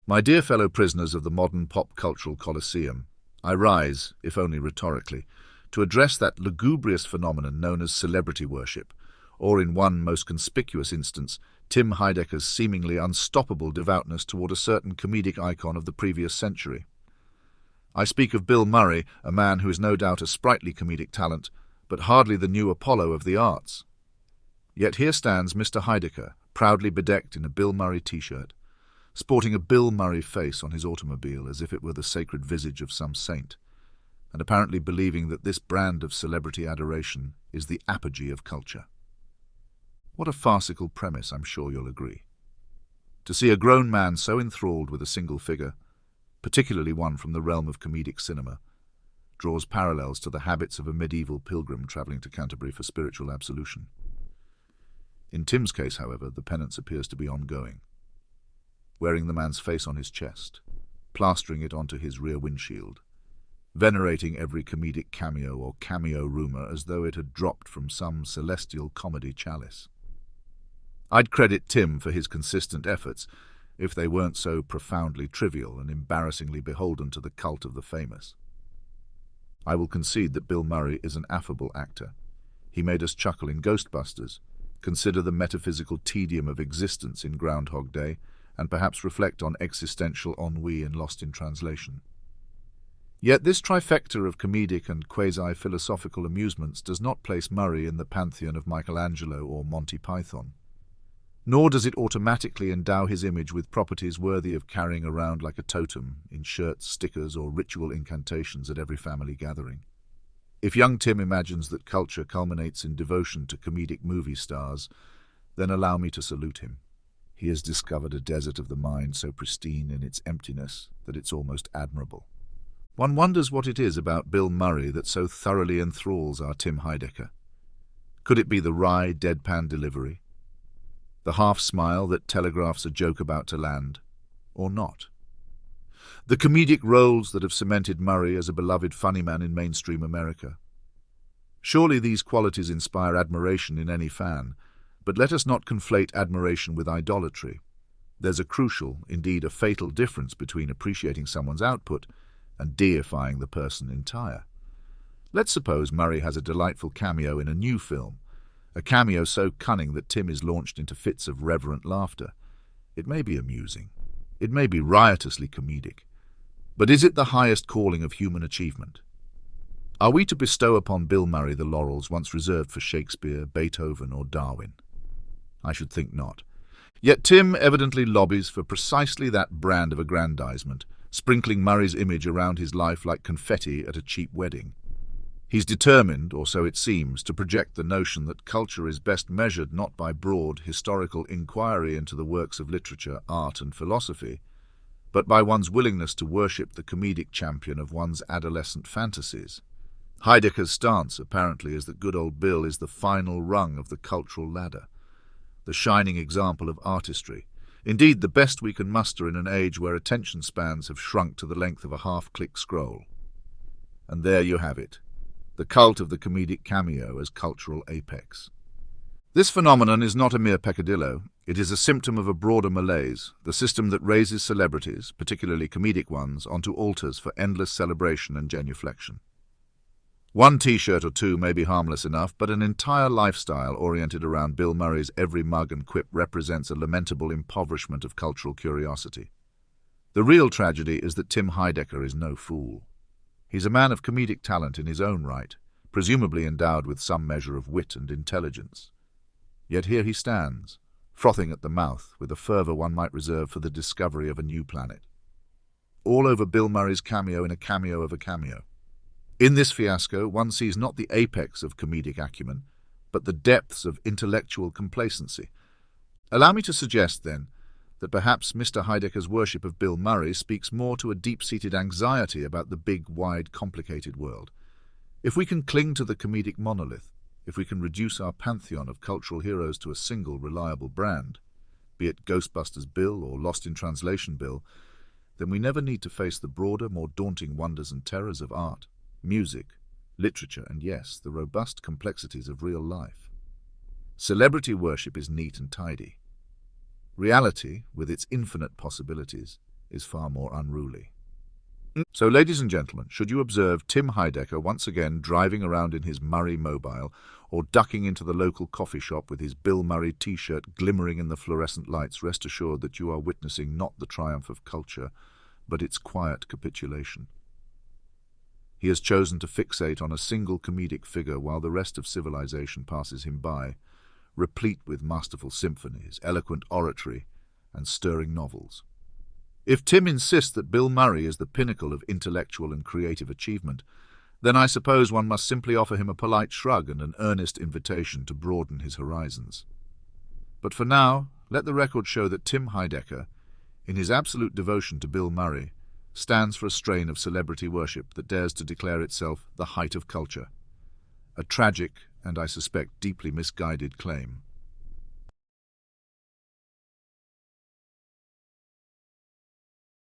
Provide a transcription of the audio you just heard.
My dear fellow prisoners of the modern pop cultural Colosseum, I rise, if only rhetorically, to address that lugubrious phenomenon known as celebrity worship, or in one most conspicuous instance, Tim Heidecker's seemingly unstoppable devoutness toward a certain comedic icon of the previous century. I speak of Bill Murray, a man who is no doubt a sprightly comedic talent, but hardly the new Apollo of the arts. Yet here stands Mr. Heidecker, proudly bedecked in a Bill Murray t-shirt, sporting a Bill Murray face on his automobile as if it were the sacred visage of some saint, and apparently believing that this brand of celebrity adoration is the apogee of culture. What a farcical premise, I'm sure you'll agree. To see a grown man so enthralled with a single figure, particularly one from the realm of comedic cinema, draws parallels to the habits of a medieval pilgrim travelling to Canterbury for spiritual absolution. In Tim's case, however, the penance appears to be ongoing. Wearing the man's face on his chest, plastering it onto his rear windshield, venerating every comedic cameo or cameo rumour as though it had dropped from some celestial comedy chalice. I'd credit Tim for his consistent efforts if they weren't so profoundly trivial and embarrassingly beholden to the cult of the famous. I will concede that Bill Murray is an affable actor. He made us chuckle in Ghostbusters, consider the metaphysical tedium of existence in Groundhog Day, and perhaps reflect on existential ennui in Lost in Translation. Yet this trifecta of comedic and quasi-philosophical amusements does not place Murray in the pantheon of Michelangelo or Monty Python. Nor does it automatically endow his image with properties worthy of carrying around like a totem in shirts, stickers, or ritual incantations at every family gathering. If young Tim imagines that culture culminates in devotion to comedic movie stars, then allow me to salute him. He has discovered a desert of the mind so pristine in its emptiness that it's almost admirable. One wonders what it is about Bill Murray that so thoroughly enthralls our Tim Heidecker. Could it be the wry, deadpan delivery? The half-smile that telegraphs a joke about to land? Or not? The comedic roles that have cemented Murray as a beloved funny man in mainstream America? Surely these qualities inspire admiration in any fan, but let us not conflate admiration with idolatry. There's a crucial, indeed a fatal difference between appreciating someone's output and deifying the person entire. Let's suppose Murray has a delightful cameo in a new film, a cameo so cunning that Tim is launched into fits of reverent laughter. It may be amusing. It may be riotously comedic. But is it the highest calling of human achievement? Are we to bestow upon Bill Murray the laurels once reserved for Shakespeare, Beethoven, or Darwin? I should think not. Yet Tim evidently lobbies for precisely that brand of aggrandizement, sprinkling Murray's image around his life like confetti at a cheap wedding. He's determined, or so it seems, to project the notion that culture is best measured not by broad, historical inquiry into the works of literature, art, and philosophy, but by one's willingness to worship the comedic champion of one's adolescent fantasies. Heidecker's stance, apparently, is that good old Bill is the final rung of the cultural ladder, the shining example of artistry, indeed the best we can muster in an age where attention spans have shrunk to the length of a half-click scroll. And there you have it, the cult of the comedic cameo as cultural apex. This phenomenon is not a mere peccadillo. It is a symptom of a broader malaise, the system that raises celebrities, particularly comedic ones, onto altars for endless celebration and genuflection. One t-shirt or two may be harmless enough, but an entire lifestyle oriented around Bill Murray's every mug and quip represents a lamentable impoverishment of cultural curiosity. The real tragedy is that Tim Heidecker is no fool. He's a man of comedic talent in his own right, presumably endowed with some measure of wit and intelligence. Yet here he stands, frothing at the mouth with a fervour one might reserve for the discovery of a new planet. All over Bill Murray's cameo in a cameo of a cameo. In this fiasco, one sees not the apex of comedic acumen, but the depths of intellectual complacency. Allow me to suggest, then, that perhaps Mr. Heidecker's worship of Bill Murray speaks more to a deep-seated anxiety about the big, wide, complicated world. If we can cling to the comedic monolith, if we can reduce our pantheon of cultural heroes to a single, reliable brand, be it Ghostbusters Bill or Lost in Translation Bill, then we never need to face the broader, more daunting wonders and terrors of art, music, literature, and yes, the robust complexities of real life. Celebrity worship is neat and tidy. Reality, with its infinite possibilities, is far more unruly. So, ladies and gentlemen, should you observe Tim Heidecker once again driving around in his Murray mobile, or ducking into the local coffee shop with his Bill Murray t-shirt glimmering in the fluorescent lights, rest assured that you are witnessing not the triumph of culture, but its quiet capitulation. He has chosen to fixate on a single comedic figure while the rest of civilization passes him by, replete with masterful symphonies, eloquent oratory, and stirring novels. If Tim insists that Bill Murray is the pinnacle of intellectual and creative achievement, then I suppose one must simply offer him a polite shrug and an earnest invitation to broaden his horizons. But for now, let the record show that Tim Heidecker, in his absolute devotion to Bill Murray, stands for a strain of celebrity worship that dares to declare itself the height of culture. A tragic and, I suspect, deeply misguided claim.